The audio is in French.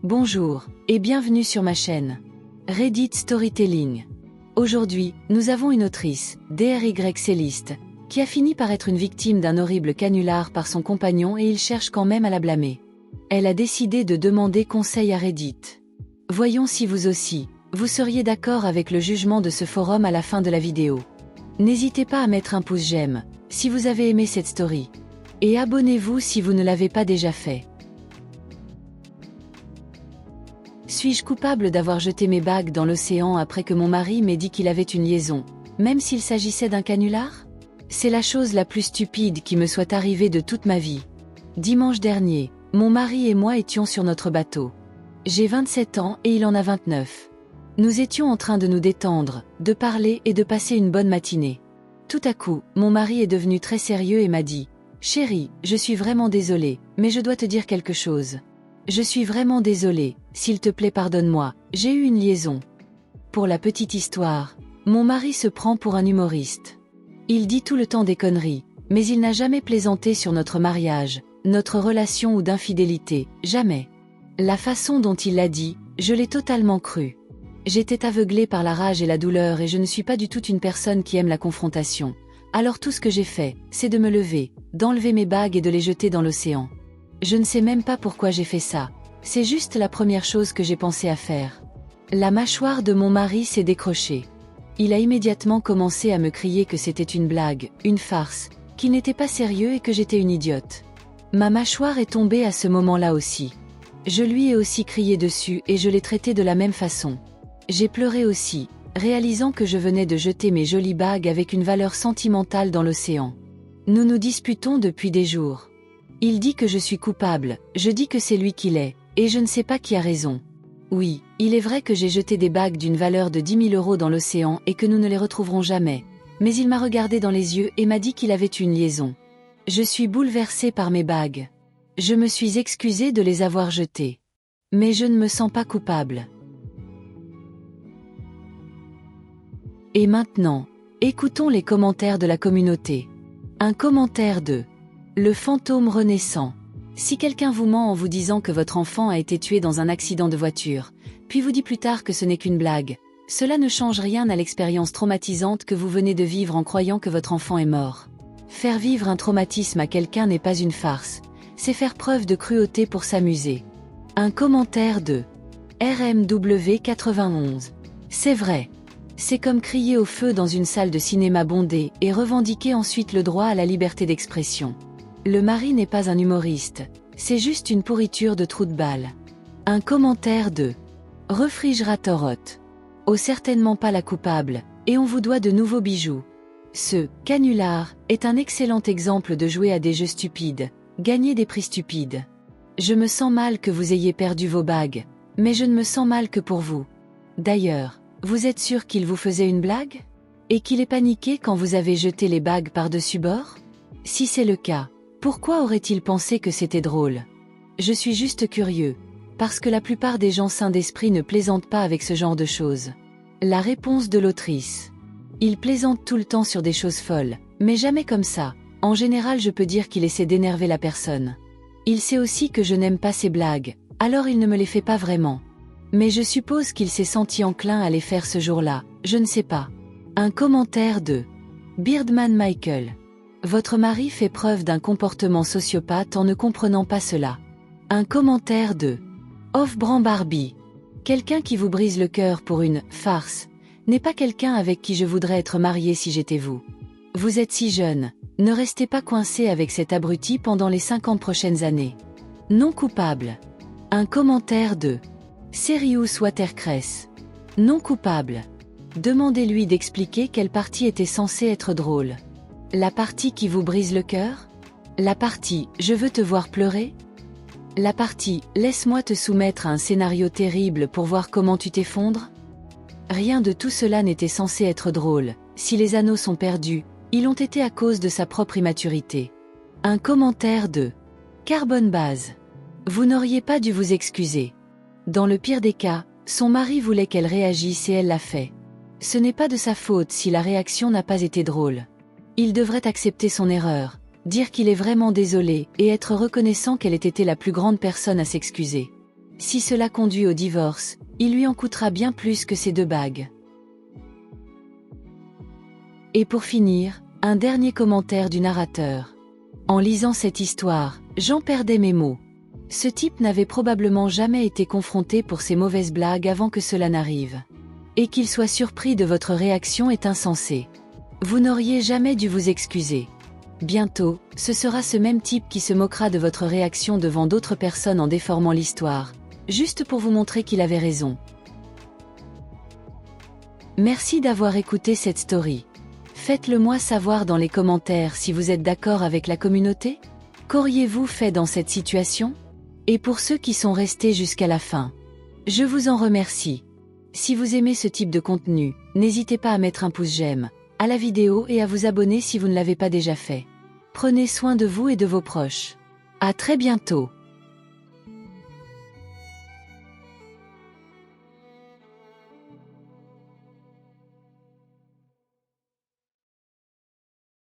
Bonjour, et bienvenue sur ma chaîne Reddit Storytelling. Aujourd'hui, nous avons une autrice, DRY Céliste, qui a fini par être une victime d'un horrible canular par son compagnon et il cherche quand même à la blâmer. Elle a décidé de demander conseil à Reddit. Voyons si vous aussi, vous seriez d'accord avec le jugement de ce forum à la fin de la vidéo. N'hésitez pas à mettre un pouce j'aime, si vous avez aimé cette story. Et abonnez-vous si vous ne l'avez pas déjà fait. Suis-je coupable d'avoir jeté mes bagues dans l'océan après que mon mari m'ait dit qu'il avait une liaison, même s'il s'agissait d'un canular? C'est la chose la plus stupide qui me soit arrivée de toute ma vie. Dimanche dernier, mon mari et moi étions sur notre bateau. J'ai 27 ans et il en a 29. Nous étions en train de nous détendre, de parler et de passer une bonne matinée. Tout à coup, mon mari est devenu très sérieux et m'a dit « Chérie, je suis vraiment désolé, mais je dois te dire quelque chose. Je suis vraiment désolé, s'il te plaît pardonne-moi, j'ai eu une liaison. » Pour la petite histoire, mon mari se prend pour un humoriste. Il dit tout le temps des conneries, mais il n'a jamais plaisanté sur notre mariage, notre relation ou d'infidélité, jamais. La façon dont il l'a dit, je l'ai totalement cru. J'étais aveuglée par la rage et la douleur et je ne suis pas du tout une personne qui aime la confrontation. Alors tout ce que j'ai fait, c'est de me lever, d'enlever mes bagues et de les jeter dans l'océan. Je ne sais même pas pourquoi j'ai fait ça, c'est juste la première chose que j'ai pensé à faire. La mâchoire de mon mari s'est décrochée. Il a immédiatement commencé à me crier que c'était une blague, une farce, qu'il n'était pas sérieux et que j'étais une idiote. Ma mâchoire est tombée à ce moment-là aussi. Je lui ai aussi crié dessus et je l'ai traité de la même façon. J'ai pleuré aussi, réalisant que je venais de jeter mes jolies bagues avec une valeur sentimentale dans l'océan. Nous nous disputons depuis des jours. Il dit que je suis coupable, je dis que c'est lui qui l'est, et je ne sais pas qui a raison. Oui, il est vrai que j'ai jeté des bagues d'une valeur de 10 000 € dans l'océan et que nous ne les retrouverons jamais, mais il m'a regardé dans les yeux et m'a dit qu'il avait une liaison. Je suis bouleversée par mes bagues. Je me suis excusée de les avoir jetées. Mais je ne me sens pas coupable. Et maintenant, écoutons les commentaires de la communauté. Un commentaire de Le fantôme renaissant. Si quelqu'un vous ment en vous disant que votre enfant a été tué dans un accident de voiture, puis vous dit plus tard que ce n'est qu'une blague, cela ne change rien à l'expérience traumatisante que vous venez de vivre en croyant que votre enfant est mort. Faire vivre un traumatisme à quelqu'un n'est pas une farce, c'est faire preuve de cruauté pour s'amuser. Un commentaire de RMW91. C'est vrai. C'est comme crier au feu dans une salle de cinéma bondée et revendiquer ensuite le droit à la liberté d'expression. Le mari n'est pas un humoriste, c'est juste une pourriture de trou de balle. Un commentaire de Refrigeratorot. Oh, certainement pas la coupable, et on vous doit de nouveaux bijoux. Ce canular est un excellent exemple de jouer à des jeux stupides, gagner des prix stupides. Je me sens mal que vous ayez perdu vos bagues, mais je ne me sens mal que pour vous. D'ailleurs, vous êtes sûr qu'il vous faisait une blague? Et qu'il ait paniqué quand vous avez jeté les bagues par-dessus bord? Si c'est le cas, pourquoi aurait-il pensé que c'était drôle? Je suis juste curieux, parce que la plupart des gens sains d'esprit ne plaisantent pas avec ce genre de choses. La réponse de l'autrice. Il plaisante tout le temps sur des choses folles, mais jamais comme ça. En général, je peux dire qu'il essaie d'énerver la personne. Il sait aussi que je n'aime pas ses blagues, alors il ne me les fait pas vraiment. Mais je suppose qu'il s'est senti enclin à les faire ce jour-là, je ne sais pas. Un commentaire de Beardman Michael. Votre mari fait preuve d'un comportement sociopathe en ne comprenant pas cela. Un commentaire de Off-Brand Barbie. Quelqu'un qui vous brise le cœur pour une farce n'est pas quelqu'un avec qui je voudrais être marié si j'étais vous. Vous êtes si jeune, ne restez pas coincé avec cet abruti pendant les 50 prochaines années. Non coupable. Un commentaire de Serious Watercress. Non coupable. Demandez-lui d'expliquer quelle partie était censée être drôle. La partie qui vous brise le cœur? La partie « Je veux te voir pleurer » La partie « Laisse-moi te soumettre à un scénario terrible pour voir comment tu t'effondres » Rien de tout cela n'était censé être drôle. Si les anneaux sont perdus, ils l'ont été à cause de sa propre immaturité. Un commentaire de Carbone Base. Vous n'auriez pas dû vous excuser. Dans le pire des cas, son mari voulait qu'elle réagisse et elle l'a fait. Ce n'est pas de sa faute si la réaction n'a pas été drôle. Il devrait accepter son erreur, dire qu'il est vraiment désolé et être reconnaissant qu'elle ait été la plus grande personne à s'excuser. Si cela conduit au divorce, il lui en coûtera bien plus que ces 2 bagues. Et pour finir, un dernier commentaire du narrateur. En lisant cette histoire, j'en perdais mes mots. Ce type n'avait probablement jamais été confronté pour ces mauvaises blagues avant que cela n'arrive. Et qu'il soit surpris de votre réaction est insensé. Vous n'auriez jamais dû vous excuser. Bientôt, ce sera ce même type qui se moquera de votre réaction devant d'autres personnes en déformant l'histoire, juste pour vous montrer qu'il avait raison. Merci d'avoir écouté cette story. Faites-le moi savoir dans les commentaires si vous êtes d'accord avec la communauté. Qu'auriez-vous fait dans cette situation? Et pour ceux qui sont restés jusqu'à la fin, je vous en remercie. Si vous aimez ce type de contenu, n'hésitez pas à mettre un pouce j'aime à la vidéo et à vous abonner si vous ne l'avez pas déjà fait. Prenez soin de vous et de vos proches. À très bientôt.